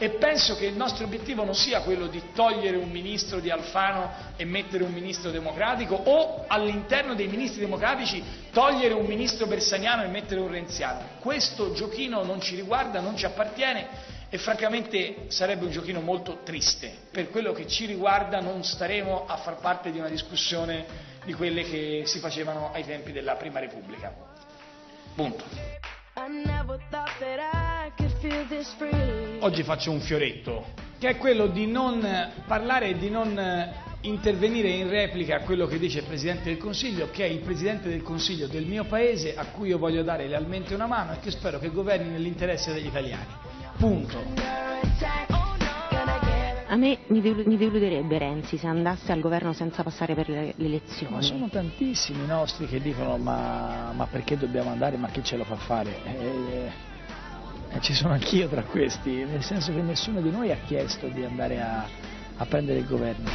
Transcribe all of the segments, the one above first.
e penso che il nostro obiettivo non sia quello di togliere un ministro di Alfano e mettere un ministro democratico, o all'interno dei ministri democratici togliere un ministro bersaniano e mettere un renziano. Questo giochino non ci riguarda, non ci appartiene e francamente sarebbe un giochino molto triste. Per quello che ci riguarda non staremo a far parte di una discussione di quelle che si facevano ai tempi della Prima Repubblica. Punto. Oggi faccio un fioretto, che è quello di non parlare e di non intervenire in replica a quello che dice il Presidente del Consiglio, che è il Presidente del Consiglio del mio Paese, a cui io voglio dare lealmente una mano e che spero che governi nell'interesse degli italiani. Punto. A me mi deluderebbe Renzi se andasse al governo senza passare per le elezioni. Ma sono tantissimi i nostri che dicono ma perché dobbiamo andare, ma chi ce lo fa fare? Ci sono anch'io tra questi, nel senso che nessuno di noi ha chiesto di andare a prendere il governo.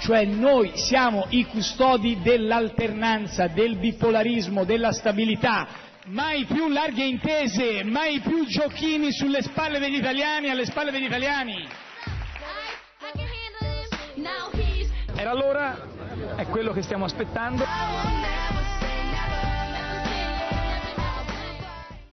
Cioè noi siamo i custodi dell'alternanza, del bipolarismo, della stabilità. Mai più larghe intese, mai più giochini sulle spalle degli italiani, alle spalle degli italiani. Era l'ora, è quello che stiamo aspettando.